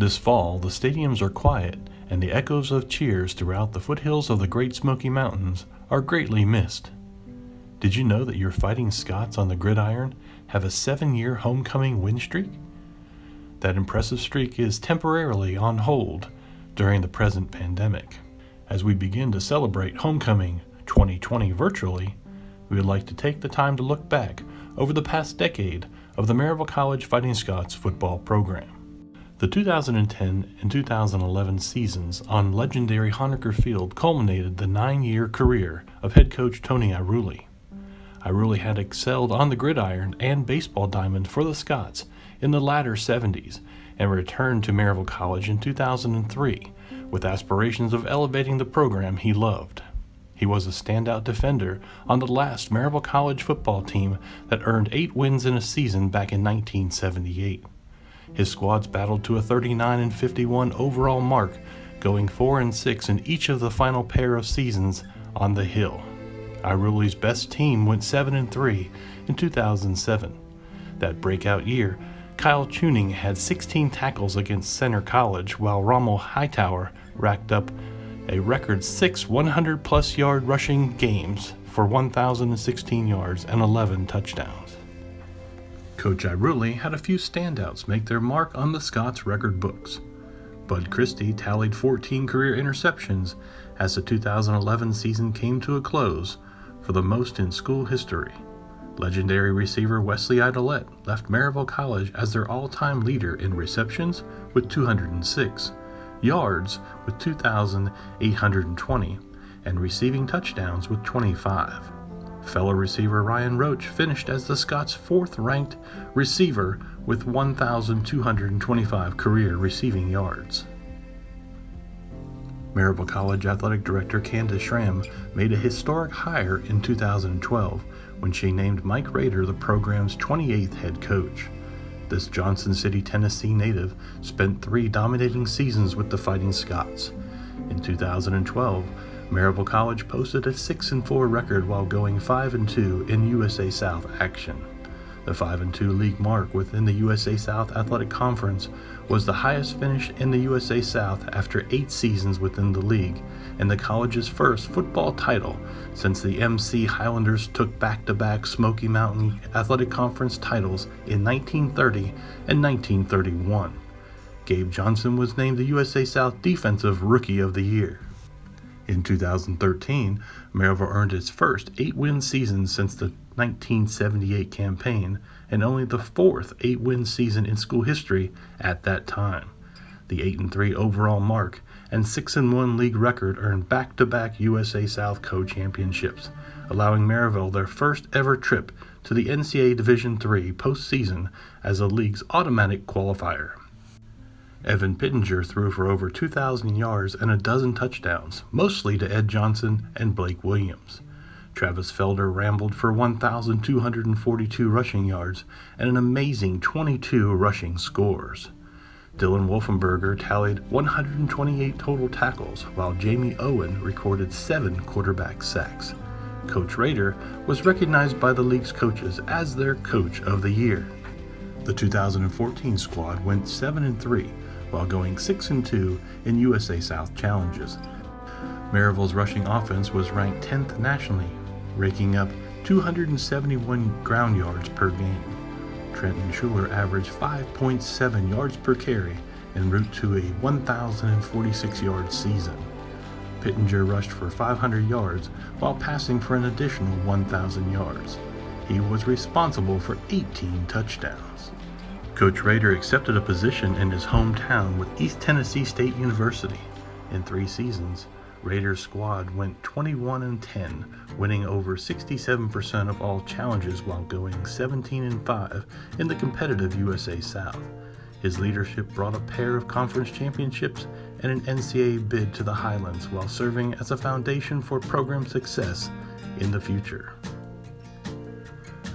This fall, the stadiums are quiet, and the echoes of cheers throughout the foothills of the Great Smoky Mountains are greatly missed. Did you know that your Fighting Scots on the gridiron have a 7-year homecoming win streak? That impressive streak is temporarily on hold during the present pandemic. As we begin to celebrate Homecoming 2020 virtually, we would like to take the time to look back over the past decade of the Maryville College Fighting Scots football program. The 2010 and 2011 seasons on legendary Honaker Field culminated the 9-year career of head coach Tony Iruli. Iruli had excelled on the gridiron and baseball diamond for the Scots in the latter 70s and returned to Maryville College in 2003 with aspirations of elevating the program he loved. He was a standout defender on the last Maryville College football team that earned 8 wins in a season back in 1978. His squads battled to a 39-51 overall mark, going 4-6 in each of the final pair of seasons on the Hill. Iruli's best team went 7-3 in 2007. That breakout year, Kyle Tuning had 16 tackles against Center College, while Rommel Hightower racked up a record 6 100-plus yard rushing games for 1,016 yards and 11 touchdowns. Coach Iruli had a few standouts make their mark on the Scots record books. Bud Christie tallied 14 career interceptions as the 2011 season came to a close, for the most in school history. Legendary receiver Wesley Idolette left Maryville College as their all-time leader in receptions with 206, yards with 2,820, and receiving touchdowns with 25. Fellow receiver Ryan Roach finished as the Scots' 4th-ranked receiver with 1,225 career receiving yards. Maryville College Athletic Director Candace Schramm made a historic hire in 2012 when she named Mike Rader the program's 28th head coach. This Johnson City, Tennessee native spent 3 dominating seasons with the Fighting Scots. In 2012, Maryville College posted a 6-4 record while going 5-2 in USA South action. The 5-2 league mark within the USA South Athletic Conference was the highest finish in the USA South after 8 seasons within the league, and the college's first football title since the MC Highlanders took back-to-back Smoky Mountain Athletic Conference titles in 1930 and 1931. Gabe Johnson was named the USA South Defensive Rookie of the Year. In 2013, Maryville earned its first 8-win season since the 1978 campaign, and only the 4th 8-win season in school history at that time. The 8-3 overall mark and 6-1 league record earned back-to-back USA South co-championships, allowing Maryville their first ever trip to the NCAA Division III postseason as the league's automatic qualifier. Evan Pittenger threw for over 2,000 yards and a dozen touchdowns, mostly to Ed Johnson and Blake Williams. Travis Felder rambled for 1,242 rushing yards and an amazing 22 rushing scores. Dylan Wolfenberger tallied 128 total tackles, while Jamie Owen recorded 7 quarterback sacks. Coach Rader was recognized by the league's coaches as their Coach of the Year. The 2014 squad went 7-3, while going 6-2 in USA South challenges. Maryville's rushing offense was ranked 10th nationally, raking up 271 ground yards per game. Trenton Schuler averaged 5.7 yards per carry en route to a 1,046-yard season. Pittenger rushed for 500 yards while passing for an additional 1,000 yards. He was responsible for 18 touchdowns. Coach Rader accepted a position in his hometown with East Tennessee State University. In 3 seasons, Rader's squad went 21-10, winning over 67% of all challenges while going 17-5 in the competitive USA South. His leadership brought a pair of conference championships and an NCAA bid to the Highlands while serving as a foundation for program success in the future.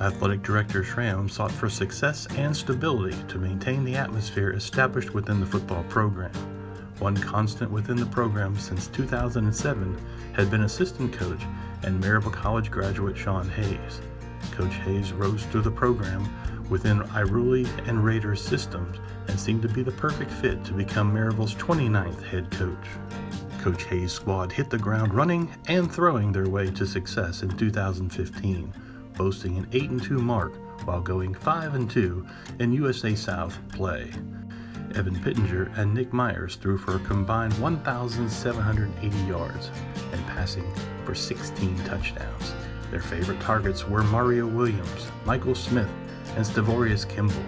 Athletic Director Schramm sought for success and stability to maintain the atmosphere established within the football program. One constant within the program since 2007 had been assistant coach and Maryville College graduate Sean Hayes. Coach Hayes rose through the program within Iruli and Raiders systems and seemed to be the perfect fit to become Maryville's 29th head coach. Coach Hayes' squad hit the ground running and throwing their way to success in 2015, boasting an 8-2 mark while going 5-2 in USA South play. Evan Pittenger and Nick Myers threw for a combined 1,780 yards and passing for 16 touchdowns. Their favorite targets were Mario Williams, Michael Smith, and Stavorius Kimball.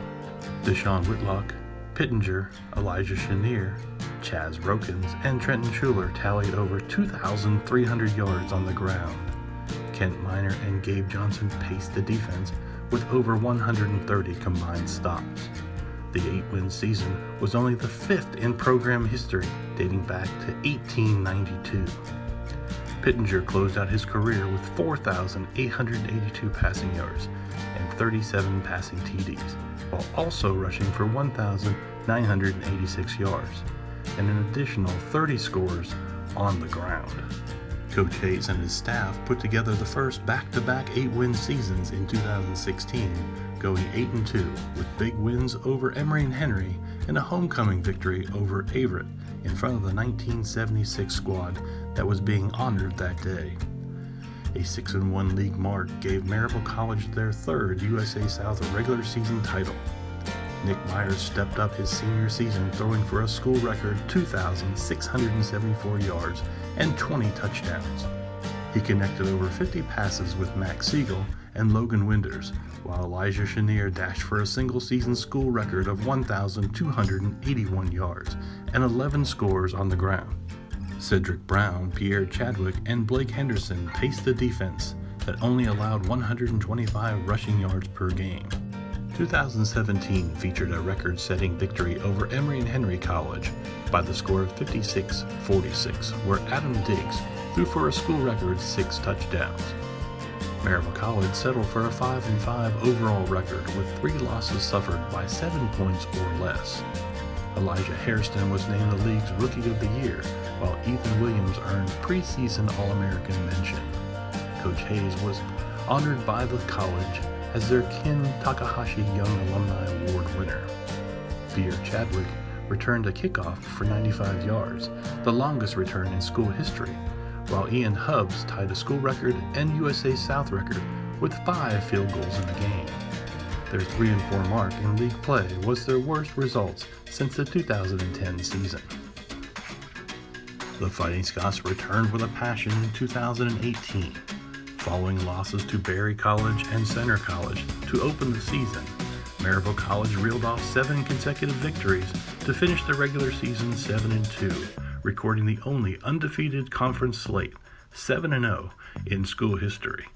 Deshaun Whitlock, Pittenger, Elijah Chenier, Chaz Brokens, and Trenton Schuler tallied over 2,300 yards on the ground. Kent Miner and Gabe Johnson paced the defense with over 130 combined stops. The 8-win season was only the 5th in program history, dating back to 1892. Pittenger closed out his career with 4,882 passing yards and 37 passing TDs, while also rushing for 1,986 yards and an additional 30 scores on the ground. Coach Hayes and his staff put together the first back-to-back 8-win seasons in 2016, going 8-2 with big wins over Emory and Henry and a homecoming victory over Averett in front of the 1976 squad that was being honored that day. A 6-1 league mark gave Maryville College their third USA South regular season title. Nick Myers stepped up his senior season, throwing for a school record 2,674 yards and 20 touchdowns. He connected over 50 passes with Max Siegel and Logan Winders, while Elijah Chenier dashed for a single-season school record of 1,281 yards and 11 scores on the ground. Cedric Brown, Pierre Chadwick, and Blake Henderson paced the defense that only allowed 125 rushing yards per game. 2017 featured a record-setting victory over Emory and Henry College by the score of 56-46, where Adam Diggs threw for a school record 6 touchdowns. Maryville College settled for a 5-5 overall record with 3 losses suffered by 7 points or less. Elijah Hairston was named the league's Rookie of the Year, while Ethan Williams earned preseason All-American mention. Coach Hayes was honored by the college as their Ken Takahashi Young Alumni Award winner. Pierre Chadwick returned a kickoff for 95 yards, the longest return in school history, while Ian Hubbs tied a school record and USA South record with 5 field goals in the game. Their 3-4 mark in league play was their worst results since the 2010 season. The Fighting Scots returned with a passion in 2018, following losses to Berry College and Center College to open the season. Maryville College reeled off 7 consecutive victories to finish the regular season 7-2, recording the only undefeated conference slate, 7-0, in school history.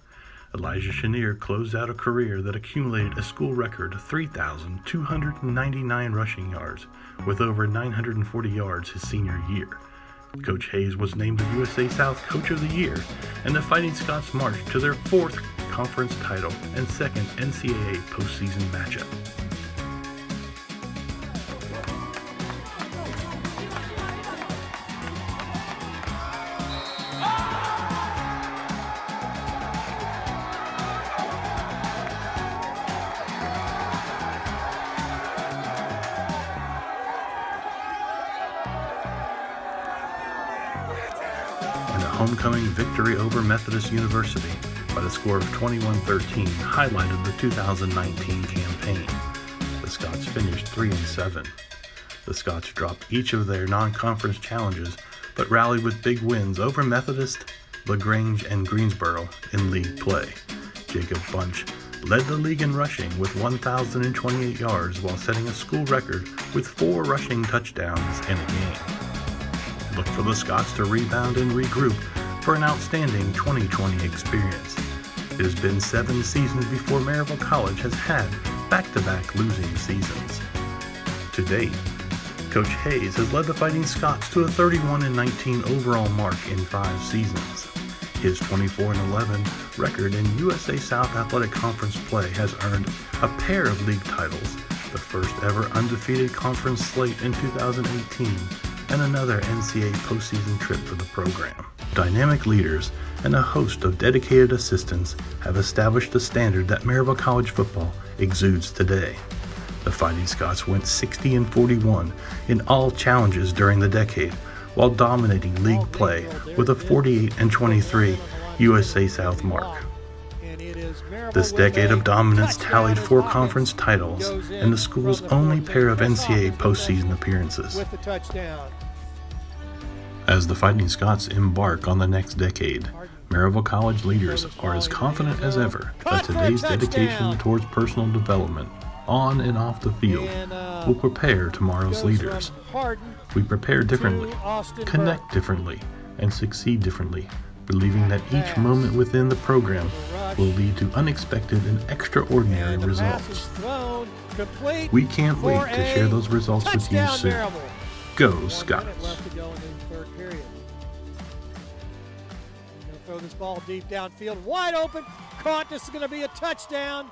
Elijah Chenier closed out a career that accumulated a school record 3,299 rushing yards, with over 940 yards his senior year. Coach Hayes was named the USA South Coach of the Year, and the Fighting Scots marched to their 4th conference title and 2nd NCAA postseason matchup. Homecoming victory over Methodist University by the score of 21-13 highlighted the 2019 campaign. The Scots finished 3-7. The Scots dropped each of their non-conference challenges, but rallied with big wins over Methodist, LaGrange, and Greensboro in league play. Jacob Bunch led the league in rushing with 1,028 yards while setting a school record with 4 rushing touchdowns in a game. Look for the Scots to rebound and regroup for an outstanding 2020 experience. It has been 7 seasons before Maryville College has had back-to-back losing seasons. To date, Coach Hayes has led the Fighting Scots to a 31-19 overall mark in 5 seasons. His 24-11 record in USA South Athletic Conference play has earned a pair of league titles, the first ever undefeated conference slate in 2018, and another NCAA postseason trip for the program. Dynamic leaders and a host of dedicated assistants have established the standard that Maryville College football exudes today. The Fighting Scots went 60-41 in all challenges during the decade, while dominating league play with a 48-23 USA South mark. This decade of dominance tallied 4 conference titles and the school's only pair of NCAA postseason appearances. As the Fighting Scots embark on the next decade, Maryville College leaders are as confident as ever that today's dedication towards personal development on and off the field will prepare tomorrow's leaders. We prepare differently, connect differently, and succeed differently, believing that each moment within the program will lead to unexpected and extraordinary results. We can't wait to share those results with you soon. Go Scots! Throw this ball deep downfield, wide open, caught. This is going to be a touchdown.